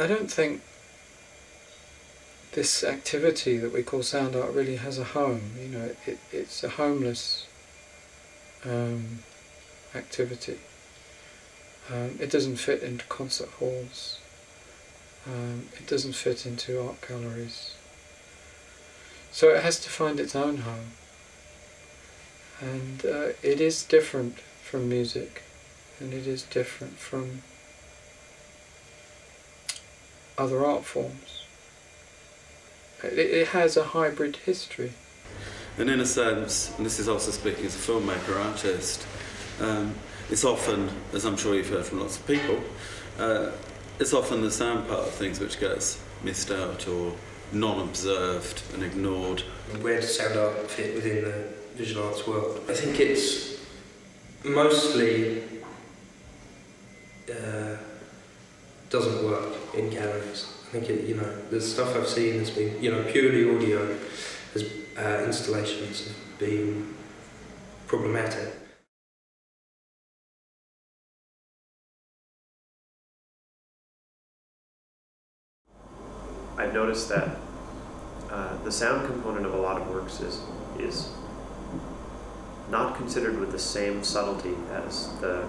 I don't think this activity that we call sound art really has a home. You know, it's a homeless activity. It doesn't fit into concert halls. It doesn't fit into art galleries. So it has to find its own home. And it is different from music, and it is different from other art forms. It has a hybrid history. And in a sense, and this is also speaking as a filmmaker, artist, it's often, as I'm sure you've heard from lots of people, it's often the sound part of things which gets missed out or non-observed and ignored. Where does sound art fit within the visual arts world? I think it's mostly doesn't work in galleries. I think the stuff I've seen has been, purely audio installations have been problematic. I've noticed that the sound component of a lot of works is not considered with the same subtlety as the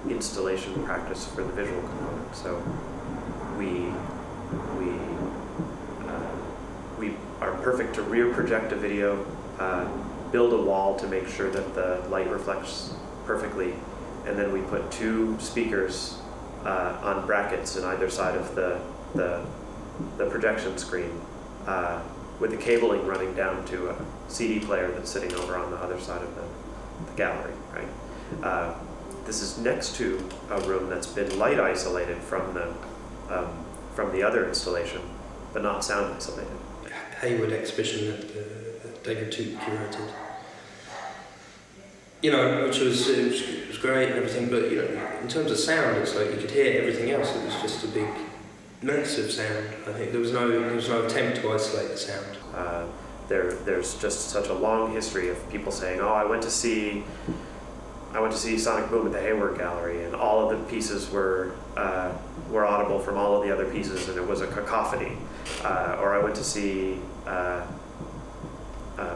installation practice for the visual component. So we are perfect to rear project a video, build a wall to make sure that the light reflects perfectly, and then we put two speakers on brackets on either side of the projection screen, with the cabling running down to a CD player that's sitting over on the other side of the gallery, right? This is next to a room that's been light isolated from the other installation, but not sound isolated. Hayward exhibition that David Tuke curated. Which was great and everything, but in terms of sound, it's like you could hear everything else. It was just a big, massive sound. I think there was no attempt to isolate the sound. There's just such a long history of people saying, "Oh, I went to see Sonic Boom at the Hayward Gallery, and all of the pieces were audible from all of the other pieces, and it was a cacophony." Or I went to see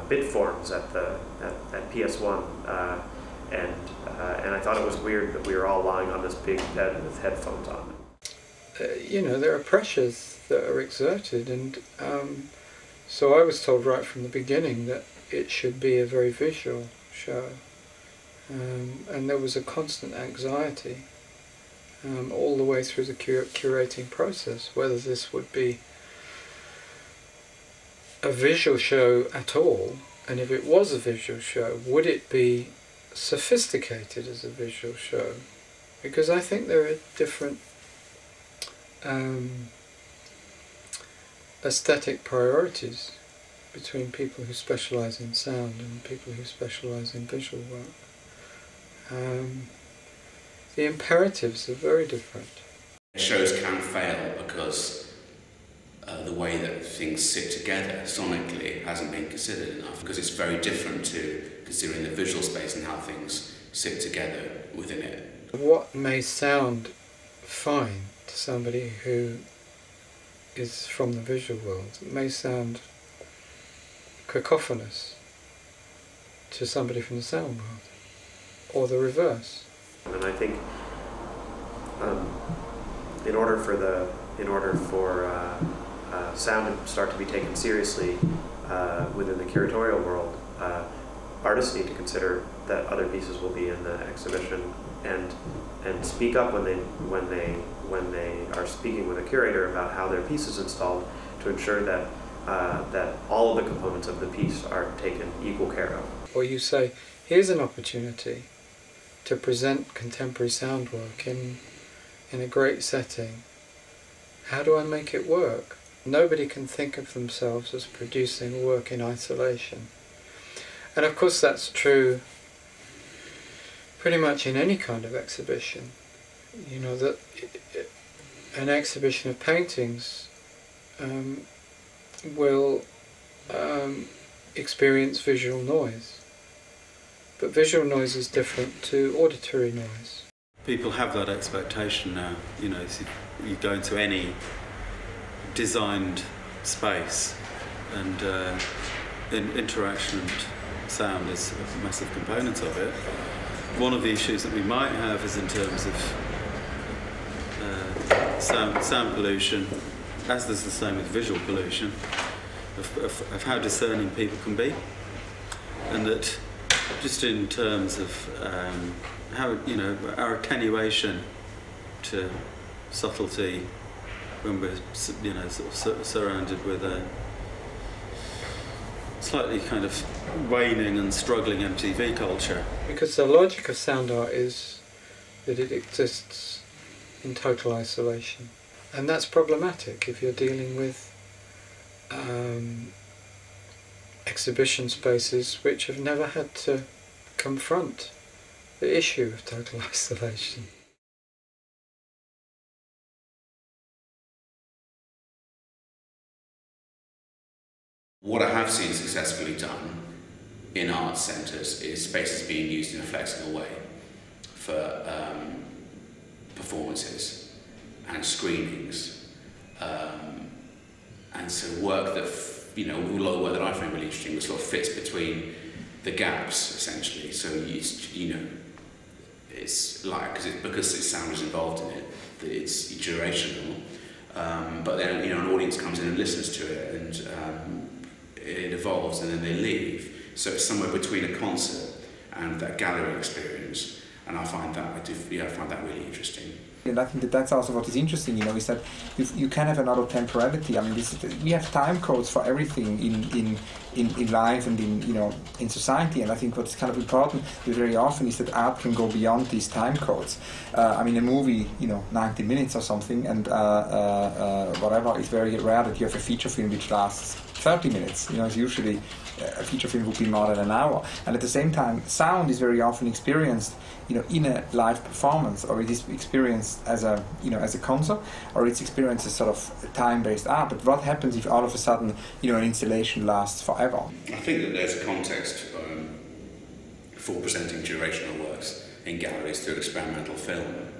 bit forms at PS1, and I thought it was weird that we were all lying on this big bed with headphones on. There are pressures that are exerted, and so I was told right from the beginning that it should be a very visual show, and there was a constant anxiety all the way through the curating process, whether this would be a visual show at all, and if it was a visual show, would it be sophisticated as a visual show? Because I think there are different aesthetic priorities between people who specialise in sound and people who specialise in visual work. The imperatives are very different. Shows can fail because the way that things sit together sonically hasn't been considered enough, because it's very different to considering the visual space and how things sit together within it. What may sound fine to somebody who is from the visual world, it may sound cacophonous to somebody from the sound world, or the reverse. And I think in order for sound to start to be taken seriously within the curatorial world, artists need to consider that other pieces will be in the exhibition and speak up when they are speaking with a curator about how their piece is installed, to ensure that that all of the components of the piece are taken equal care of. Or you say, here's an opportunity to present contemporary sound work in a great setting. How do I make it work? Nobody can think of themselves as producing work in isolation. And of course that's true pretty much in any kind of exhibition. That an exhibition of paintings will experience visual noise. But visual noise is different to auditory noise. people have that expectation now. You know, so you go into any designed space, and interaction and sound is a massive component of it. One of the issues that we might have is in terms of sound pollution, as there's the same with visual pollution, of how discerning people can be, and that just in terms of how, you know, our attenuation to subtlety when we're, you know, sort of surrounded with a slightly kind of waning and struggling MTV culture. Because the logic of sound art is that it exists in total isolation, and that's problematic if you're dealing with exhibition spaces which have never had to confront the issue of total isolation. What I have seen successfully done in arts centres is spaces being used in a flexible way for performances and screenings, and so work that, you know, a lot of work that I find really interesting sort of fits between the gaps, essentially. So you know, it's like because its sound is involved in it, that it's durational. But then, you know, an audience comes in and listens to it, and it evolves, and then they leave. So it's somewhere between a concert and that gallery experience, and I find that I find that really interesting. And I think that that's also what is interesting, you know, is that you can have another temporality. I mean, we have time codes for everything in life and in, you know, in society. And I think what's kind of important very often is that art can go beyond these time codes. I mean, a movie, you know, 90 minutes or something, and whatever, is very rare that you have a feature film which lasts 30 minutes. You know, it's usually a feature film would be more than an hour. And at the same time, sound is very often experienced, you know, in a live performance, or it is experienced as a, you know, as a concert, or it's experienced as sort of time-based art. But what happens if all of a sudden, you know, an installation lasts forever? I think that there's a context for presenting durational works in galleries through experimental film.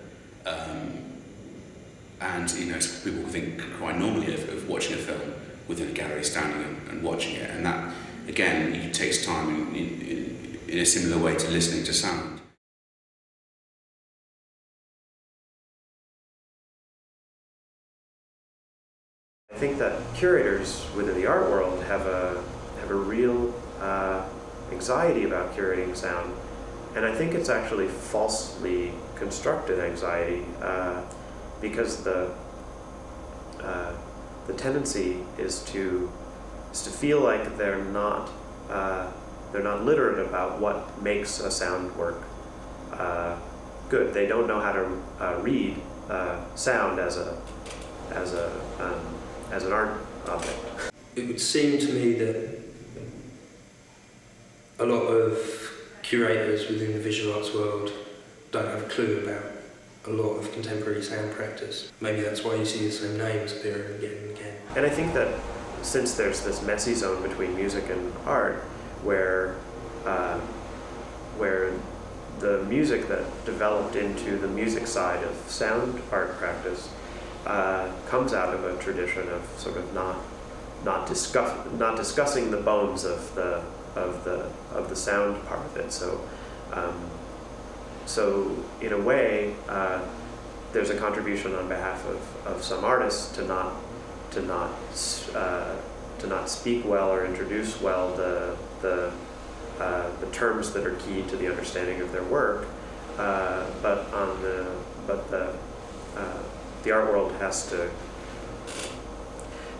And, you know, people think quite normally of watching a film within a gallery, standing and watching it, and that, again, it takes time in a similar way to listening to sound. I think that curators within the art world have a real anxiety about curating sound, and I think it's actually falsely constructed anxiety, because the tendency is to feel like they're not literate about what makes a sound work good. They don't know how to read sound as an art object. It would seem to me that a lot of curators within the visual arts world don't have a clue about a lot of contemporary sound practice. Maybe that's why you see the same names appearing again and again. And I think that since there's this messy zone between music and art, where the music that developed into the music side of sound art practice comes out of a tradition of sort of not discussing the bones of the sound part of it. So in a way, there's a contribution on behalf of some artists to not speak well or introduce well the terms that are key to the understanding of their work, but the art world has to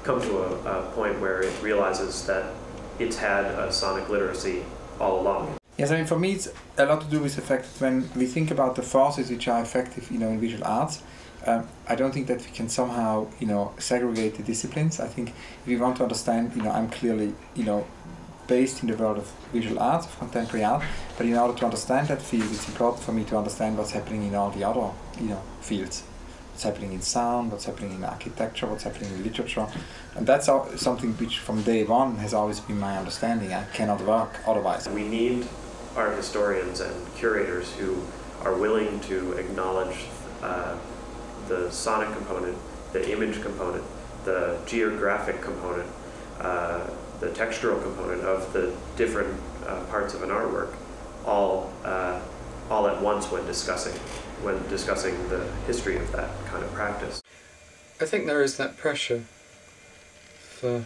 come to a point where it realizes that it's had a sonic literacy all along. Yes, I mean, for me it's a lot to do with the fact that when we think about the forces which are effective, you know, in visual arts, I don't think that we can somehow, you know, segregate the disciplines. I think if we want to understand, you know, I'm clearly, you know, based in the world of visual arts, of contemporary art, but in order to understand that field, it's important for me to understand what's happening in all the other, you know, fields. What's happening in sound, what's happening in architecture, what's happening in literature. And that's something which from day one has always been my understanding. I cannot work otherwise. We need art historians and curators who are willing to acknowledge the sonic component, the image component, the geographic component, the textural component of the different parts of an artwork, all at once when discussing the history of that kind of practice. I think there is that pressure for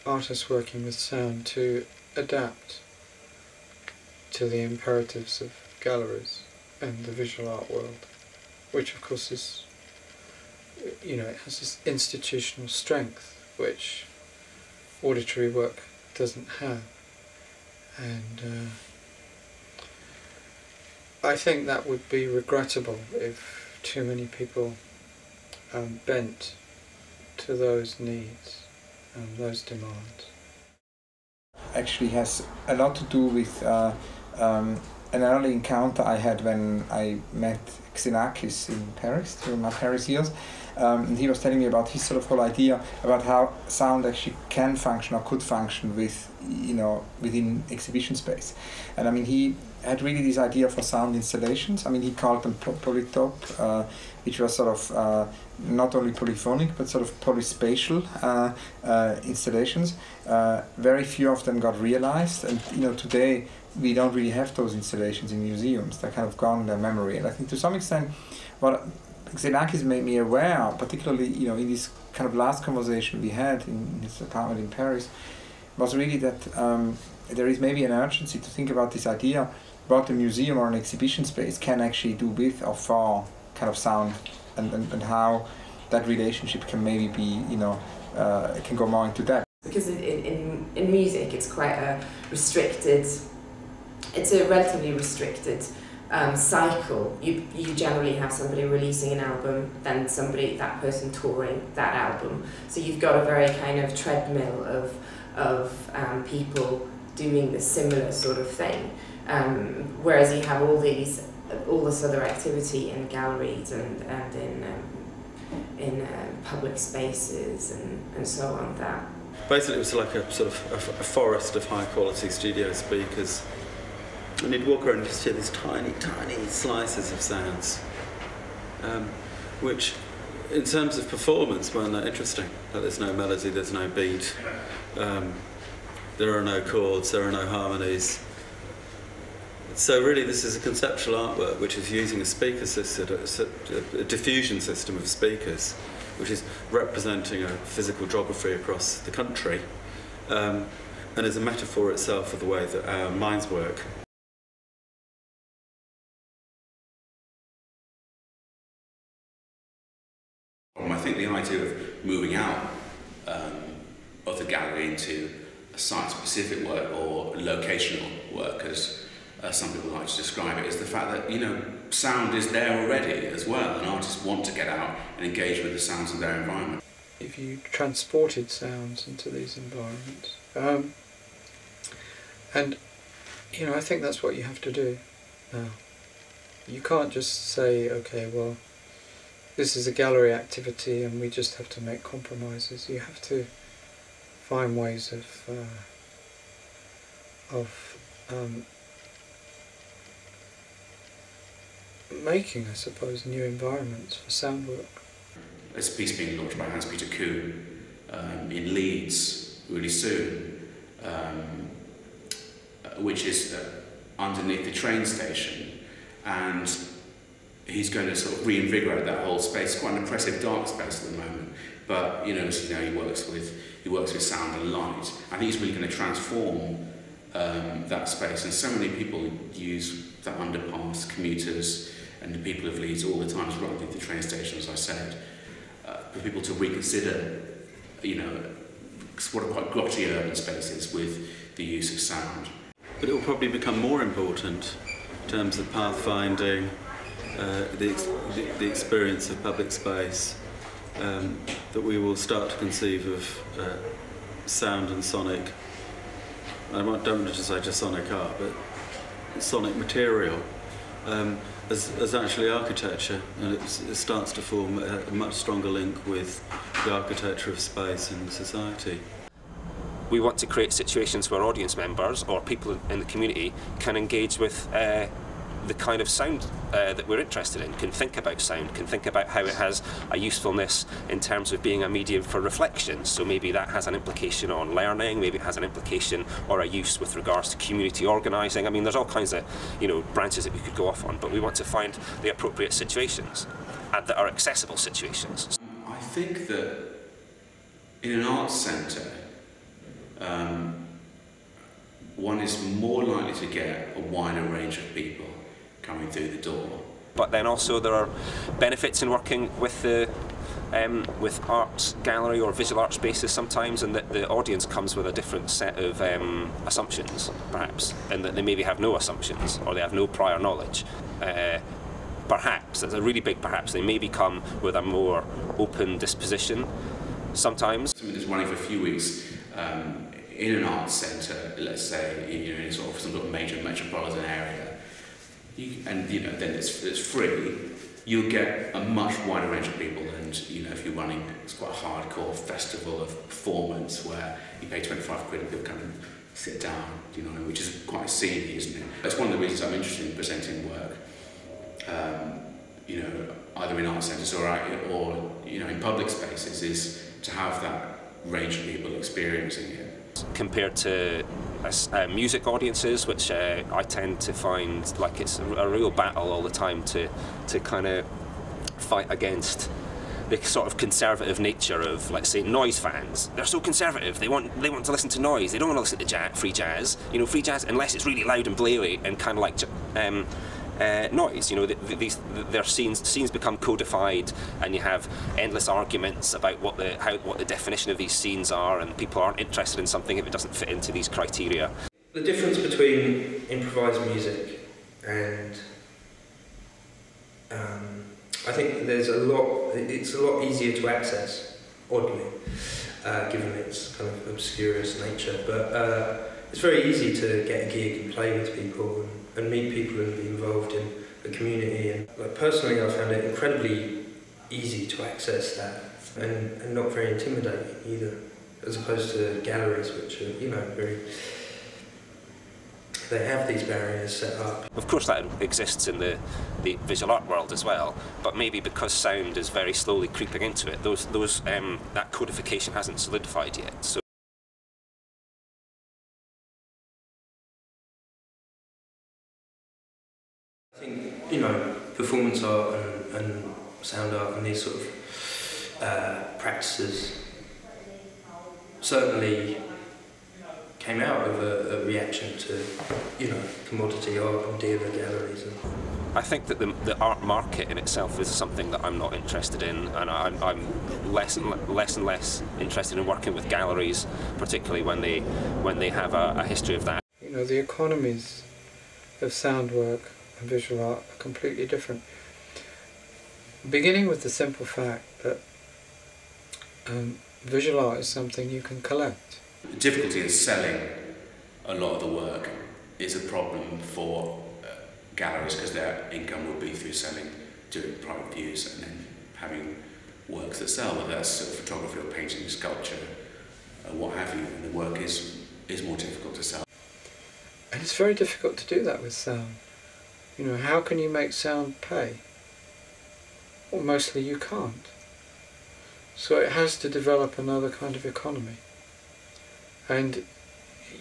artists working with sound to adapt to the imperatives of galleries and the visual art world, which of course is, you know, it has this institutional strength which auditory work doesn't have. And I think that would be regrettable if too many people bent to those needs and those demands. Actually has a lot to do with an early encounter I had when I met Xenakis in Paris during my Paris years. And he was telling me about his sort of whole idea about how sound actually can function or could function with, you know, within exhibition space. And I mean, he had really this idea for sound installations. I mean, he called them polytop, which was sort of not only polyphonic but sort of polyspatial installations. Very few of them got realized, and you know, today we don't really have those installations in museums. They're kind of gone in their memory. And I think to some extent, what Xenakis made me aware, particularly, you know, in this kind of last conversation we had in his apartment in Paris, was really that there is maybe an urgency to think about this idea about the museum or an exhibition space can actually do with or for kind of sound, and how that relationship can maybe be, you know, can go more into depth. Because in music it's quite a restricted, it's a relatively restricted cycle. You generally have somebody releasing an album, then that person touring that album. So you've got a very kind of treadmill of people doing the similar sort of thing. Whereas you have all this other activity in galleries and in public spaces and so on. That basically it was like a sort of a forest of high quality studio speakers. And you'd walk around and just hear these tiny, tiny slices of sounds, which, in terms of performance, weren't that interesting. Like, there's no melody, there's no beat, there are no chords, there are no harmonies. So really, this is a conceptual artwork which is using a speaker system, a diffusion system of speakers, which is representing a physical geography across the country, and is a metaphor itself of the way that our minds work. I think the idea of moving out of the gallery into a site-specific work or locational work, as some people like to describe it, is the fact that, you know, sound is there already as well, and artists want to get out and engage with the sounds of their environment. If you transported sounds into these environments, and you know, I think that's what you have to do now. You can't just say, okay, well, this is a gallery activity and we just have to make compromises. You have to find ways of making, I suppose, new environments for sound work. There's a piece being launched by Hans-Peter Kuhn in Leeds really soon, which is underneath the train station, and he's going to sort of reinvigorate that whole space. It's quite an oppressive, dark space at the moment, but you know, as you know, he works with sound and light. I think he's really going to transform that space, and so many people use that underpass, commuters and the people of Leeds all the time to run through the train station, as I said, for people to reconsider, you know, what are quite grotty urban spaces with the use of sound. But it will probably become more important in terms of pathfinding, the experience of public space, that we will start to conceive of sound and sonic, I don't want to say just sonic art, but sonic material, as actually architecture, and it starts to form a much stronger link with the architecture of space and society. We want to create situations where audience members or people in the community can engage with the kind of sound that we're interested in, can think about sound, can think about how it has a usefulness in terms of being a medium for reflection. So maybe that has an implication on learning, maybe it has an implication or a use with regards to community organising. I mean, there's all kinds of, you know, branches that we could go off on, but we want to find the appropriate situations and that are accessible situations. I think that in an arts centre, one is more likely to get a wider range of people coming through the door. But then also there are benefits in working with the with arts gallery or visual art spaces sometimes, and that the audience comes with a different set of assumptions, perhaps, and that they maybe have no assumptions or they have no prior knowledge. Perhaps, there's a really big perhaps, they maybe come with a more open disposition sometimes. Something that's running for a few weeks in an arts centre, let's say, you know, in sort of some sort of major metropolitan area, and you know, then it's free, you'll get a much wider range of people. And you know, if you're running, it's quite a hardcore festival of performance where you pay 25 quid and people come and sit down, you know, which is quite seedy, isn't it? That's one of the reasons I'm interested in presenting work, you know, either in art centres or you know, in public spaces, is to have that range of people experiencing it. Compared to music audiences, which I tend to find like it's a real battle all the time to kind of fight against the sort of conservative nature of, let's say, noise fans. They're so conservative. They want to listen to noise. They don't want to listen to free jazz. You know, free jazz, unless it's really loud and blary and kind of like noise. You know, their scenes become codified, and you have endless arguments about what the definition of these scenes are, and people aren't interested in something if it doesn't fit into these criteria. The difference between improvised music and I think it's a lot easier to access, oddly, given its kind of obscurest nature, but it's very easy to get a gig and play with people and meet people and be involved in the community. And like, personally, I found it incredibly easy to access that, and not very intimidating either, as opposed to galleries, which are, you know, they have these barriers set up. Of course that exists in the visual art world as well, but maybe because sound is very slowly creeping into it, that codification hasn't solidified yet. So I think, you know, performance art and sound art and these sort of practices certainly came out of a reaction to, you know, commodity art and dealer galleries. I think that the art market in itself is something that I'm not interested in, and I'm less and less interested in working with galleries, particularly when they have a history of that. You know, the economies of sound work and visual art are completely different. Beginning with the simple fact that visual art is something you can collect. The difficulty in selling a lot of the work is a problem for galleries, because their income will be through selling, doing private views and then having works that sell, whether that's sort of photography or painting, sculpture, what have you, and the work is more difficult to sell. And it's very difficult to do that with sound. You know, how can you make sound pay? Well, mostly you can't. So it has to develop another kind of economy. And,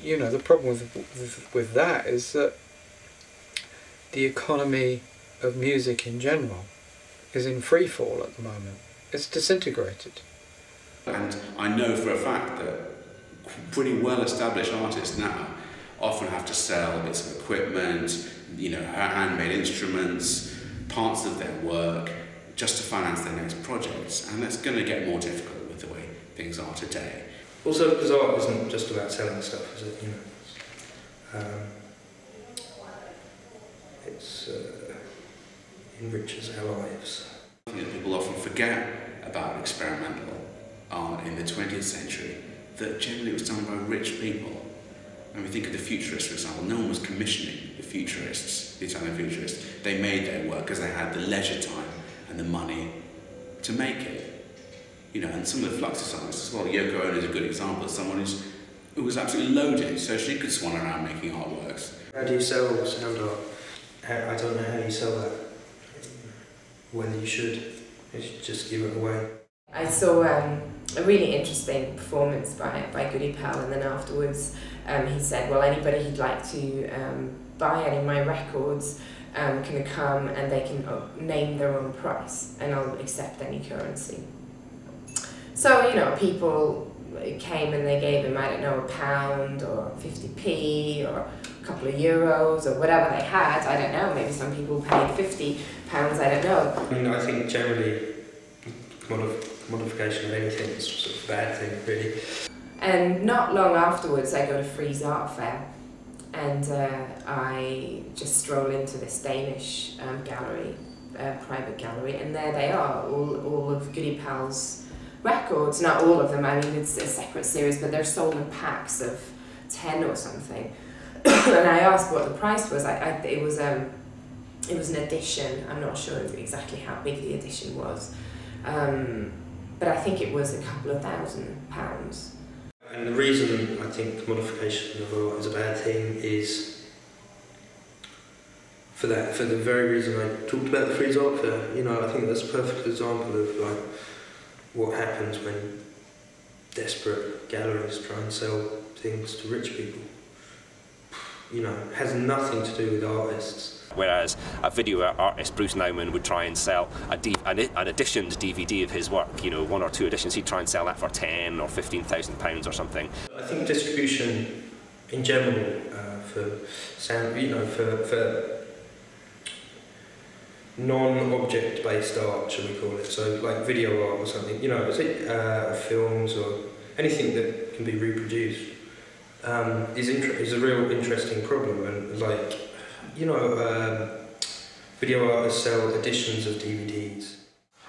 you know, the problem with that is that the economy of music in general is in free fall at the moment. It's disintegrated. And I know for a fact that pretty well-established artists now often have to sell bits of equipment, you know, handmade instruments, parts of their work, just to finance their next projects. And that's going to get more difficult with the way things are today. Also, because art isn't just about selling stuff, is it? You know, it enriches our lives. I think that people often forget about experimental art in the 20th century, that generally was done by rich people. When we think of the Futurists, for example, no one was commissioning the Futurists, the Italian Futurists. They made their work because they had the leisure time and the money to make it. You know, and some of the Fluxus artists as well. Yoko Ono is a good example of someone who was absolutely loaded, so she could swan around making artworks. How do you sell sound art? I don't know how you sell that. Whether you should just give it away. I saw a really interesting performance by Goody Pal, and then afterwards he said, well, anybody who'd like to buy any of my records can come and they can name their own price, and I'll accept any currency. So, you know, people came and they gave him, I don't know, £1 or 50p or a couple of euros or whatever they had. I don't know, maybe some people paid £50, I don't know. I mean, I think generally commodification of anything is sort of a bad thing, really. And not long afterwards I go to Frieze Art Fair, and I just stroll into this Danish gallery, private gallery, and there they are, all of Goody Pal's records. Not all of them, I mean it's a separate series, but they're sold in packs of 10 or something. And I asked what the price was. It was an edition. I'm not sure exactly how big the edition was, but I think it was a couple of £1,000. And the reason I think commodification of art is a bad thing is for the very reason I talked about the Frieze Art Fair. You know, I think that's a perfect example of like what happens when desperate galleries try and sell things to rich people. You know, it has nothing to do with artists. Whereas a video artist, Bruce Nauman, would try and sell an editioned DVD of his work, you know, 1 or 2 editions, he'd try and sell that for £10,000 or £15,000 or something. I think distribution in general for sound, you know, for non-object based art, shall we call it, so like video art or something, you know, films or anything that can be reproduced, is a real interesting problem. And like, you know, video artists sell editions of DVDs.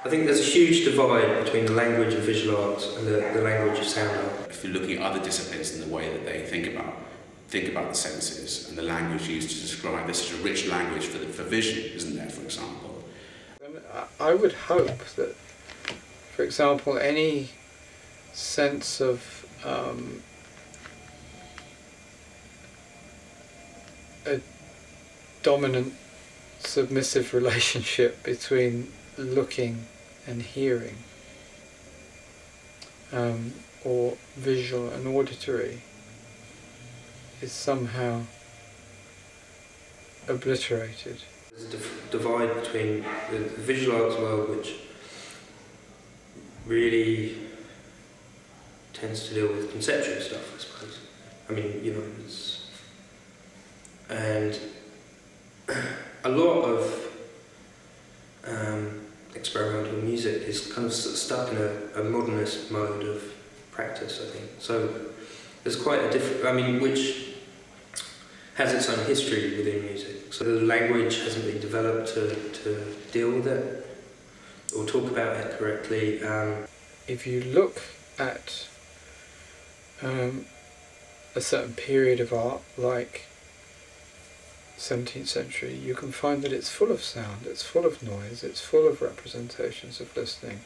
I think there's a huge divide between the language of visual art and the language of sound art. If you're looking at other disciplines and the way that they think about the senses and the language used to describe, this is a rich language for vision, isn't there, for example? I would hope that, for example, any sense of a dominant submissive relationship between looking and hearing, or visual and auditory, is somehow obliterated. There's a divide between the visual arts world, which really tends to deal with conceptual stuff, I suppose. I mean, you know, and a lot of experimental music is kind of stuck in a modernist mode of practice, I think. So there's quite a different, I mean, which has its own history within music. So the language hasn't been developed to deal with it or talk about it correctly. If you look at a certain period of art, like 17th century, you can find that it's full of sound, it's full of noise, it's full of representations of listening.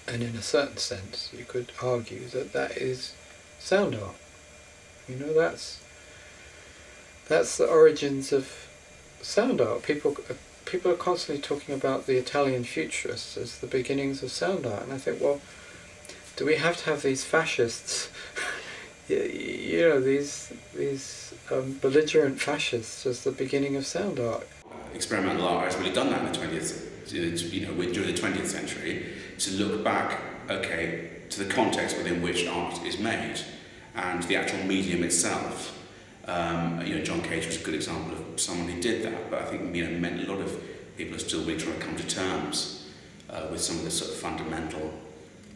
And in a certain sense, you could argue that that is sound art. You know, that's the origins of sound art. People are constantly talking about the Italian futurists as the beginnings of sound art, and I think, well, do we have to have these fascists, you know, these belligerent fascists as the beginning of sound art? Experimental art has really done that in the 20th, you know, during the 20th century, to look back, okay, to the context within which art is made and the actual medium itself. You know, John Cage was a good example of someone who did that, but I think, you know, meant a lot of people are still really trying to come to terms with some of the sort of fundamental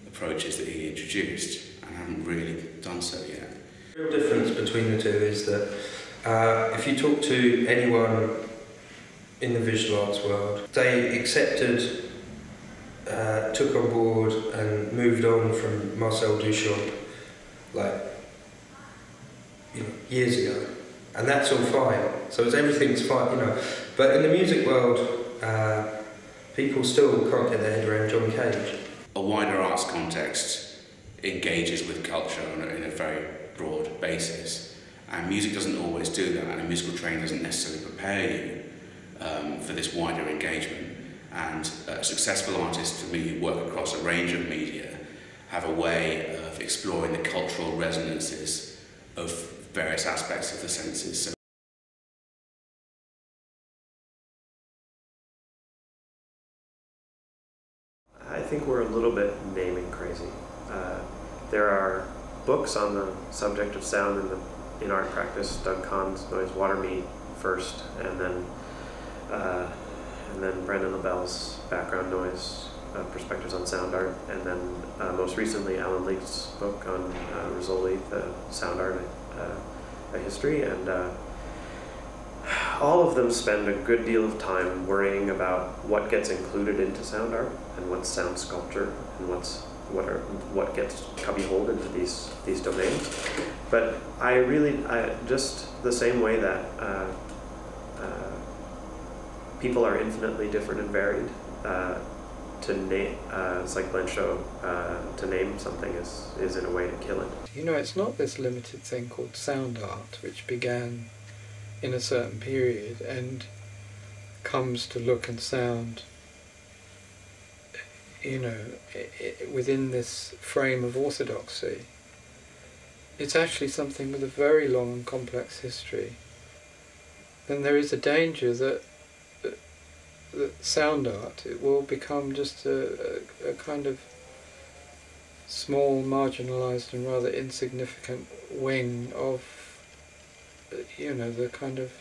approaches that he introduced and haven't really done so yet. The real difference between the two is that if you talk to anyone in the visual arts world, they accepted, took on board and moved on from Marcel Duchamp, like, you know, years ago, and that's all fine. So everything's fine, you know. But in the music world, people still can't get their head around John Cage. A wider arts context engages with culture in a very broad basis, and music doesn't always do that, and a musical training doesn't necessarily prepare you for this wider engagement. And successful artists, for me, who work across a range of media, have a way of exploring the cultural resonances of various aspects of the senses. So I think we're a little bit naming crazy. There are books on the subject of sound in art practice. Doug Kahn's Noise Water Meat first, and then Brendan LaBelle's Background Noise, Perspectives on Sound Art, and then most recently Alan Leake's book on Rizzoli, the Sound Art, a History, and all of them spend a good deal of time worrying about what gets included into sound art and what's sound sculpture and what gets cubbyholed into these domains. But I just the same way that people are infinitely different and varied. To name, it's like Glenn Show, to name something is in a way to kill it. You know, it's not this limited thing called sound art, which began in a certain period and comes to look and sound, you know, within this frame of orthodoxy. It's actually something with a very long and complex history. Then there is a danger that sound art, it will become just a kind of small, marginalised and rather insignificant wing of, you know, the kind of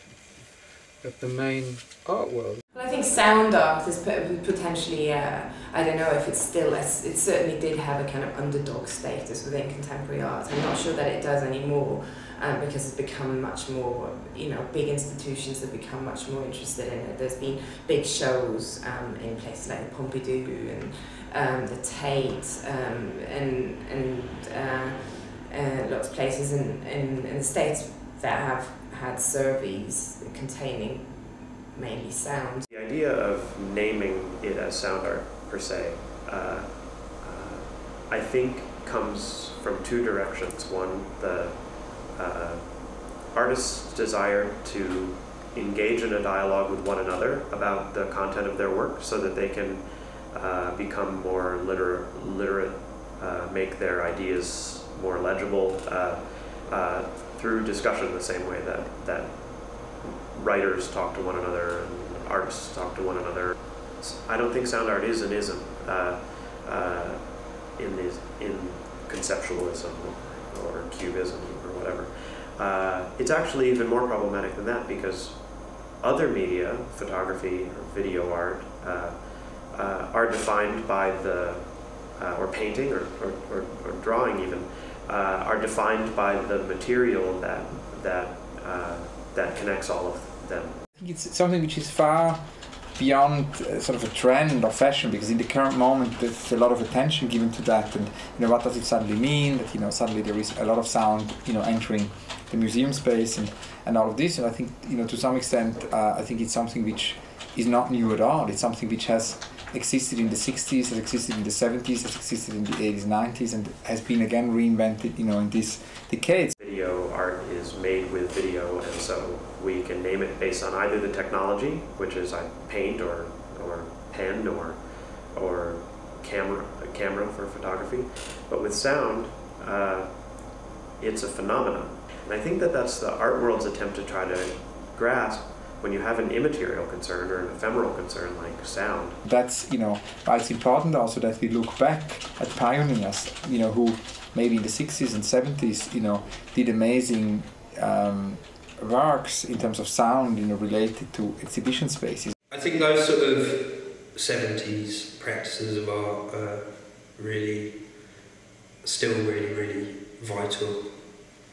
the main art world. Well, I think sound art is potentially, I don't know if it's still, it certainly did have a kind of underdog status within contemporary art. I'm not sure that it does anymore, because it's become much more, you know, big institutions have become much more interested in it. There's been big shows in places like the Pompidou and the Tate, and lots of places in the States that have had surveys containing mainly sound. The idea of naming it as sound art per se, I think comes from two directions. One, the artist's desire to engage in a dialogue with one another about the content of their work so that they can become more literate, make their ideas more legible through discussion, the same way that writers talk to one another and artists talk to one another. I don't think sound art is an ism in conceptualism or cubism or whatever. It's actually even more problematic than that, because other media, photography or video art, are defined by the, or painting or drawing even, are defined by the material that connects all of them. I think it's something which is far beyond sort of a trend or fashion, because in the current moment there's a lot of attention given to that, and you know, what does it suddenly mean that, you know, suddenly there is a lot of sound, you know, entering the museum space and all of this. And I think, you know, to some extent I think it's something which is not new at all. It's something which has existed in the 60s, has existed in the 70s, has existed in the 80s, 90s, and has been again reinvented, you know, in these decades. Video art is made with video, and so we can name it based on either the technology, which is paint or pen or camera for photography, but with sound, it's a phenomenon. And I think that's the art world's attempt to try to grasp when you have an immaterial concern or an ephemeral concern like sound. That's, you know, why it's important also that we look back at pioneers, you know, who maybe in the 60s and 70s, you know, did amazing works in terms of sound, you know, related to exhibition spaces. I think those sort of 70s practices of art are still really vital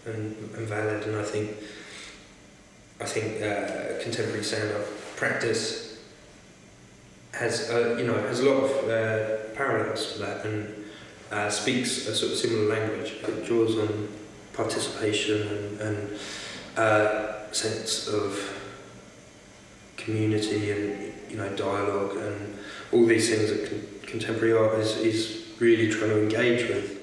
and valid, and I think contemporary sound art practice has a lot of parallels to that, and speaks a sort of similar language. It draws on participation and sense of community and, you know, dialogue and all these things that contemporary art is really trying to engage with.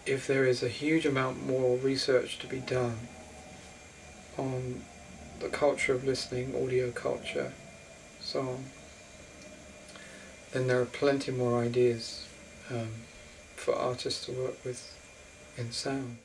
If there is a huge amount more research to be done on the culture of listening, audio culture, so on, then there are plenty more ideas for artists to work with in sound.